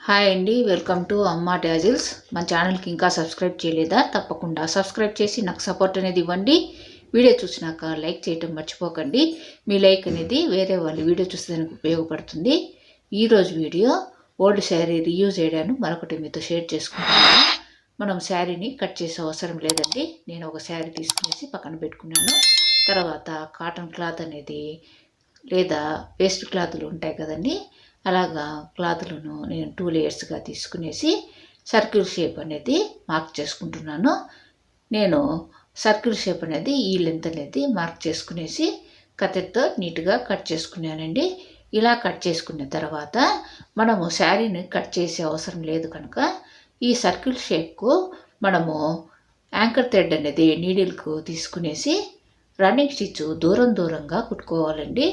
Hi అండి, welcome to అమ్మా tassels. మన ఛానల్కి ఇంకా సబ్స్క్రైబ్ చేయలేదా? తప్పకుండా సబ్స్క్రైబ్ చేసి నాకు సపోర్ట్ అనేది ఇవ్వండి. వీడియో చూసినాక లైక్ చేయటం మర్చిపోకండి. మీ లైక్ అనేది వేరే వాళ్ళు వీడియో చూసేదానికి ఉపయోగపడుతుంది. ఈరోజు వీడియో ఓల్డ్ శారీ రీయూజ్ చేయడాను మరొకటి మీతో షేర్ చేసుకుంటాను. మనం శారీని కట్ చేసే అవసరం లేదండి. నేను ఒక శారీ తీసుకునేసి పక్కన పెట్టుకున్నాను. తర్వాత కాటన్ క్లాత్ అనేది లేదా వేస్ట్ క్లాతులు ఉంటాయి కదండి, అలాగా క్లాతులను నేను 2 లేయర్స్గా తీసుకునేసి సర్కిల్ షేప్ అనేది మార్క్ చేసుకుంటున్నాను. నేను సర్కిల్ షేప్ అనేది ఈ లెంత్ అనేది మార్క్ చేసుకునేసి కత్తెరతో నీట్గా కట్ చేసుకున్నానండి. ఇలా కట్ చేసుకున్న తర్వాత మనము శారీని కట్ చేసే అవసరం లేదు కనుక ఈ సర్కిల్ షేప్కు మనము యాంకర్ థ్రెడ్ అనేది నీడిల్కు తీసుకునేసి రన్నింగ్ స్టిచ్ దూరంగా కుట్టుకోవాలండి.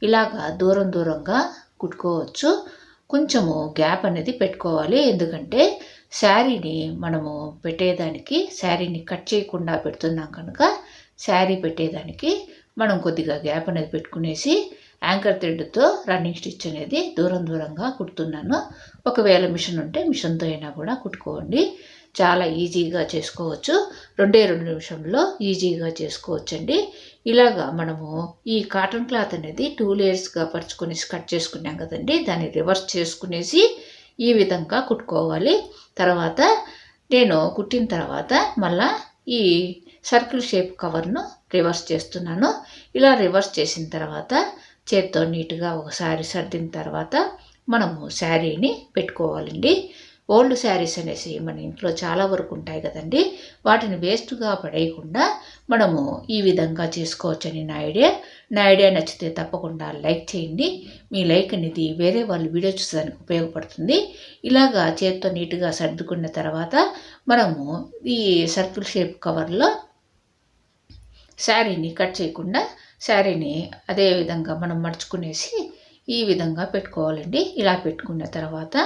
ఇలాగా దూరంగా కుట్టుకోవచ్చు. కొంచెము గ్యాప్ అనేది పెట్టుకోవాలి. ఎందుకంటే శారీని మనము పెట్టేదానికి, శారీని కట్ చేయకుండా పెడుతున్నాం కనుక శారీ పెట్టేదానికి మనం కొద్దిగా గ్యాప్ అనేది పెట్టుకునేసి యాంకర్ థ్రెడ్తో రన్నింగ్ స్టిచ్ అనేది దూరంగా కుడుతున్నాను. ఒకవేళ మిషన్ ఉంటే మిషన్తో అయినా కూడా కుట్టుకోండి. చాలా ఈజీగా చేసుకోవచ్చు. 2 నిమిషంలో ఈజీగా చేసుకోవచ్చండి. ఇలాగా మనము ఈ కాటన్ క్లాత్ అనేది 2 లేయర్స్గా పరుచుకునేసి కట్ చేసుకున్నాం కదండి, దాన్ని రివర్స్ చేసుకునేసి ఈ విధంగా కుట్టుకోవాలి. తర్వాత నేను కుట్టిన తర్వాత మళ్ళా ఈ సర్కిల్ షేప్ కవర్ను రివర్స్ చేస్తున్నాను. ఇలా రివర్స్ చేసిన తర్వాత చేత్తో నీట్గా ఒకసారి సర్దిన తర్వాత మనము శారీని పెట్టుకోవాలండి. ఓల్డ్ శారీస్ అనేసి మన ఇంట్లో చాలా వరకు ఉంటాయి కదండి, వాటిని వేస్ట్గా పడేయకుండా మనము ఈ విధంగా చేసుకోవచ్చని నా ఐడియా నచ్చితే తప్పకుండా లైక్ చేయండి. మీ లైక్ అనేది వేరే వాళ్ళు వీడియో చూసేదానికి ఉపయోగపడుతుంది. ఇలాగా చేత్తో నీట్గా సర్దుకున్న తర్వాత మనము ఈ సర్కిల్ షేప్ కవర్లో శారీని కట్ చేయకుండా శారీని అదే విధంగా మనం మడుచుకునేసి ఈ విధంగా పెట్టుకోవాలండి. ఇలా పెట్టుకున్న తర్వాత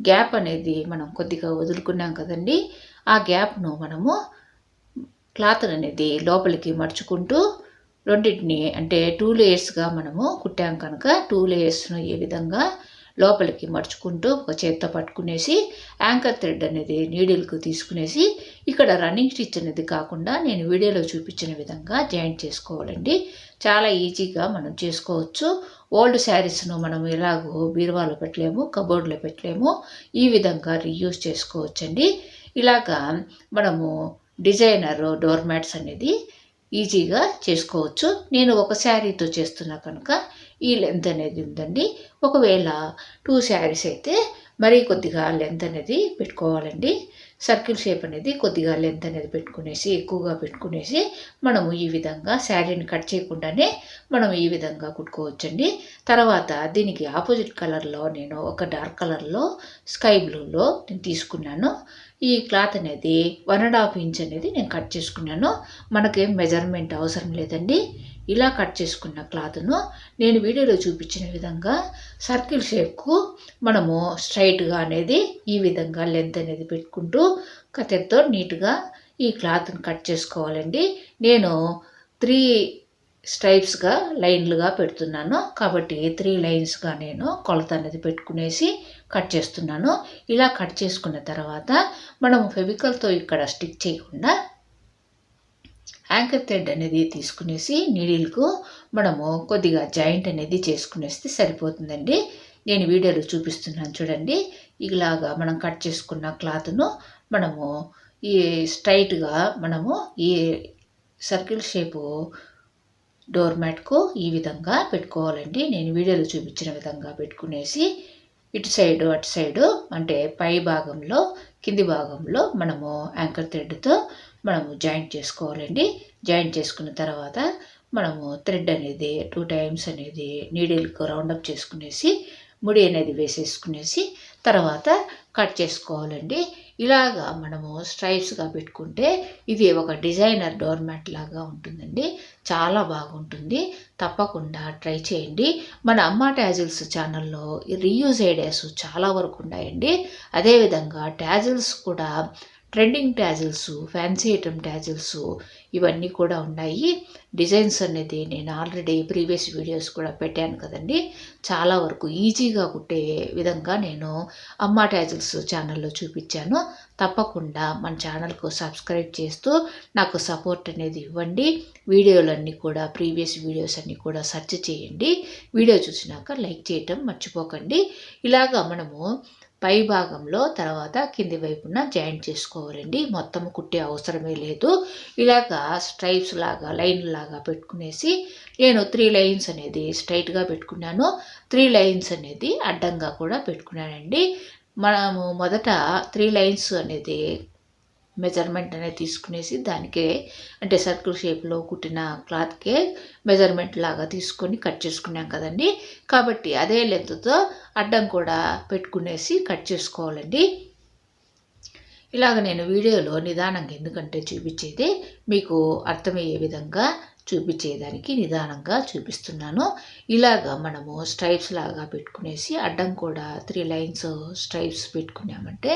గ్యాప్ అనేది మనం కొద్దిగా వదులుకున్నాం కదండి, ఆ గ్యాప్ను మనము క్లాత్ అనేది లోపలికి మడుచుకుంటూ రెండింటిని అంటే 2 లేయర్స్గా మనము కుట్టాం కనుక 2 లేయర్స్ను ఈ విధంగా లోపలికి మడుచుకుంటూ ఒక చేత్తో పట్టుకునేసి యాంకర్ థ్రెడ్ అనేది నీడిల్కు తీసుకునేసి ఇక్కడ రన్నింగ్ స్టిచ్ అనేది కాకుండా నేను వీడియోలో చూపించిన విధంగా జాయింట్ చేసుకోవాలండి. చాలా ఈజీగా మనం చేసుకోవచ్చు. ఓల్డ్ శారీస్ను మనం ఎలాగో బీరువాలో పెట్టలేము, కబోర్డ్లో పెట్టలేము, ఈ విధంగా రీయూజ్ చేసుకోవచ్చండి. ఇలాగా మనము డిజైనర్ డోర్మాట్స్ అనేది ఈజీగా చేసుకోవచ్చు. నేను ఒక శారీతో చేస్తున్నా కనుక ఈ లెంత్ అనేది ఉందండి. ఒకవేళ 2 శారీస్ అయితే మరీ కొద్దిగా లెంత్ అనేది పెట్టుకోవాలండి. సర్కిల్ షేప్ అనేది కొద్దిగా లెంత్ అనేది పెట్టుకునేసి ఎక్కువగా పెట్టుకునేసి మనము ఈ విధంగా శారీని కట్ చేయకుండానే మనం ఈ విధంగా కుట్టుకోవచ్చండి. తర్వాత దీనికి ఆపోజిట్ కలర్లో నేను ఒక డార్క్ కలర్లో స్కై బ్లూలో నేను తీసుకున్నాను. ఈ క్లాత్ అనేది 1.5 ఇంచ్ అనేది నేను కట్ చేసుకున్నాను. మనకేం మెజర్మెంట్ అవసరం లేదండి. ఇలా కట్ చేసుకున్న క్లాత్ను నేను వీడియోలో చూపించిన విధంగా సర్కిల్ షేప్కు మనము స్ట్రైట్గా అనేది ఈ విధంగా లెంత్ అనేది పెట్టుకుంటూ కత్తెరతో నీట్గా ఈ క్లాత్ని కట్ చేసుకోవాలండి. నేను 3 స్ట్రైప్స్గా లైన్లుగా పెడుతున్నాను కాబట్టి 3 లైన్స్గా నేను కొలత అనేది పెట్టుకునేసి కట్ చేస్తున్నాను. ఇలా కట్ చేసుకున్న తర్వాత మనము ఫెవికల్తో ఇక్కడ స్టిక్ చేయకుండా యాంకర్ థ్రెడ్ అనేది తీసుకునేసి నీడిల్కు మనము కొద్దిగా జాయింట్ అనేది చేసుకునేస్తే సరిపోతుందండి. నేను వీడియోలో చూపిస్తున్నాను చూడండి. ఇలాగా మనం కట్ చేసుకున్న క్లాత్ను మనము ఈ స్ట్రైట్గా మనము ఈ సర్కిల్ షేపు డోర్మాట్కు ఈ విధంగా పెట్టుకోవాలండి. నేను వీడియోలో చూపించిన విధంగా పెట్టుకునేసి ఇటు సైడు అటు సైడు అంటే పై భాగంలో కింది భాగంలో మనము యాంకర్ థ్రెడ్తో మనము జాయింట్ చేసుకోవాలండి. జాయింట్ చేసుకున్న తర్వాత మనము థ్రెడ్ అనేది 2 టైమ్స్ అనేది నీడిల్కు రౌండప్ చేసుకునేసి ముడి అనేది వేసేసుకునేసి తర్వాత కట్ చేసుకోవాలండి. ఇలాగా మనము స్ట్రైప్స్గా పెట్టుకుంటే ఇది ఒక డిజైనర్ డోర్మాట్ లాగా ఉంటుందండి. చాలా బాగుంటుంది. తప్పకుండా ట్రై చేయండి. మన అమ్మా ట్యాజిల్స్ ఛానల్లో రీయూజ్ ఐడియాస్ చాలా వరకు ఉన్నాయండి. అదేవిధంగా ట్యాజిల్స్ కూడా trending tassels, fancy item tassels ఇవన్నీ కూడా ఉన్నాయి. డిజైన్స్ అనేది నేను ఆల్రెడీ ప్రీవియస్ వీడియోస్ కూడా పెట్టాను కదండి. చాలా వరకు ఈజీగా కుట్టే విధంగా నేను అమ్మ ట్యాజిల్స్ ఛానల్లో చూపించాను. తప్పకుండా మన ఛానల్కు సబ్స్క్రైబ్ చేస్తూ నాకు సపోర్ట్ అనేది ఇవ్వండి. వీడియోలన్నీ కూడా ప్రీవియస్ వీడియోస్ అన్నీ కూడా సెర్చ్ చేయండి. వీడియో చూసినాక లైక్ చేయటం మర్చిపోకండి. ఇలాగా మనము పై భాగంలో తర్వాత కింది వైపున జాయింట్ చేసుకోవాలండి. మొత్తం కుట్టే అవసరమే లేదు. ఇలాగా స్ట్రైప్స్ లాగా లైన్ లాగా పెట్టుకునేసి నేను 3 లైన్స్ అనేది స్ట్రైట్గా పెట్టుకున్నాను. 3 లైన్స్ అనేది అడ్డంగా కూడా పెట్టుకున్నానండి. మనము మొదట 3 లైన్స్ అనేది మెజర్మెంట్ అనేది తీసుకునేసి దానికే అంటే సర్కిల్ షేప్లో కుట్టిన క్లాత్కే మెజర్మెంట్ లాగా తీసుకొని కట్ చేసుకున్నాం కదండి. కాబట్టి అదే లెంత్తో అడ్డం కూడా పెట్టుకునేసి కట్ చేసుకోవాలండి. ఇలాగ నేను వీడియోలో నిదానంగా ఎందుకంటే చూపించేది మీకు అర్థమయ్యే విధంగా చూపించేదానికి నిదానంగా చూపిస్తున్నాను. ఇలాగ మనము స్ట్రైప్స్ లాగా పెట్టుకునేసి అడ్డం కూడా 3 లైన్స్ స్ట్రైప్స్ పెట్టుకున్నామంటే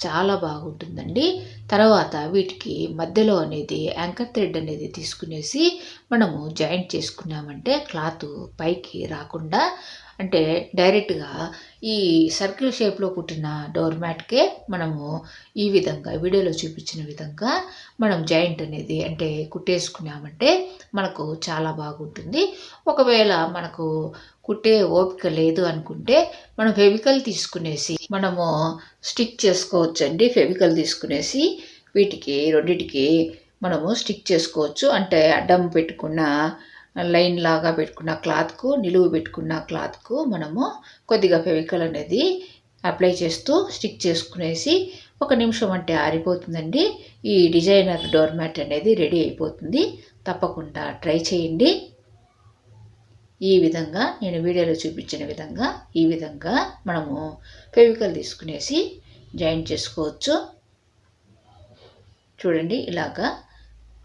చాలా బాగుంటుందండి. తర్వాత వీటికి మధ్యలో అనేది యాంకర్ థ్రెడ్ అనేది తీసుకునేసి మనము జాయింట్ చేసుకున్నామంటే క్లాత్ పైకి రాకుండా అంటే డైరెక్ట్గా ఈ సర్కిల్ షేప్లో కుట్టిన డోర్ మ్యాట్కే మనము ఈ విధంగా వీడియోలో చూపించిన విధంగా మనం జాయింట్ అనేది అంటే కుట్టేసుకున్నామంటే మనకు చాలా బాగుంటుంది. ఒకవేళ మనకు కుట్టే ఓపిక లేదు అనుకుంటే మనం ఫెవికల్ తీసుకునేసి మనము స్టిక్ చేసుకోవచ్చండి. ఫెవికల్ తీసుకునేసి వీటికి రెండిటికి మనము స్టిక్ చేసుకోవచ్చు. అంటే అడ్డం పెట్టుకున్న లైన్ లాగా పెట్టుకున్న క్లాత్కు నిలువు పెట్టుకున్న క్లాత్కు మనము కొద్దిగా ఫెవికల్ అనేది అప్లై చేస్తూ స్టిక్ చేసుకునేసి 1 నిమిషం అంటే ఆరిపోతుందండి. ఈ డిజైనర్ డోర్ మ్యాట్ అనేది రెడీ అయిపోతుంది. తప్పకుండా ట్రై చేయండి. ఈ విధంగా నేను వీడియోలో చూపించిన విధంగా ఈ విధంగా మనము ఫెవికల్ తీసుకునేసి జాయింట్ చేసుకోవచ్చు. చూడండి ఇలాగా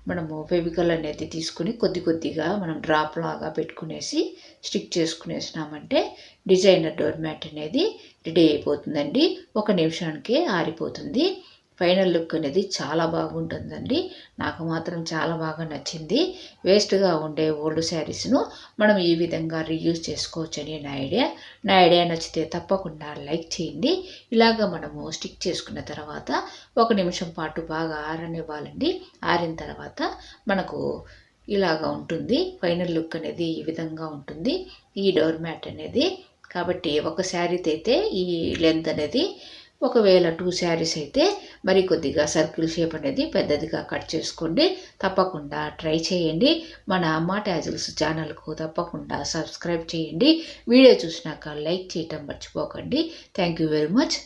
మనము ఫెవికల్ అనేది తీసుకుని కొద్దిగా మనం డ్రాప్ లాగా పెట్టుకునేసి స్టిక్ చేసుకునేసినామంటే డిజైనర్ డోర్ మ్యాట్ అనేది రెడీ అయిపోతుందండి. 1 నిమిషానికే ఆరిపోతుంది. ఫైనల్ లుక్ అనేది చాలా బాగుంటుందండి. నాకు మాత్రం చాలా బాగా నచ్చింది. వేస్ట్గా ఉండే ఓల్డ్ శారీస్ను మనం ఈ విధంగా రీయూజ్ చేసుకోవచ్చని నా ఐడియా నచ్చితే తప్పకుండా లైక్ చేయండి. ఇలాగ మనము స్టిక్ చేసుకున్న తర్వాత 1 నిమిషం పాటు బాగా ఆరనివ్వాలండి. ఆరిన తర్వాత మనకు ఇలాగ ఉంటుంది. ఫైనల్ లుక్ అనేది ఈ విధంగా ఉంటుంది ఈ డోర్ మ్యాట్ అనేది. కాబట్టి ఒక శారీతో అయితే ఈ లెంత్ అనేది, ఒకవేళ 2 శారీస్ అయితే మరి కొద్దిగా సర్కిల్ షేప్ అనేది పెద్దదిగా కట్ చేసుకోండి. తప్పకుండా ట్రై చేయండి. మన అమ్మ ట్యాజిల్స్ ఛానల్కు తప్పకుండా సబ్స్క్రైబ్ చేయండి. వీడియో చూసినాక లైక్ చేయటం మర్చిపోకండి. Thank you very much.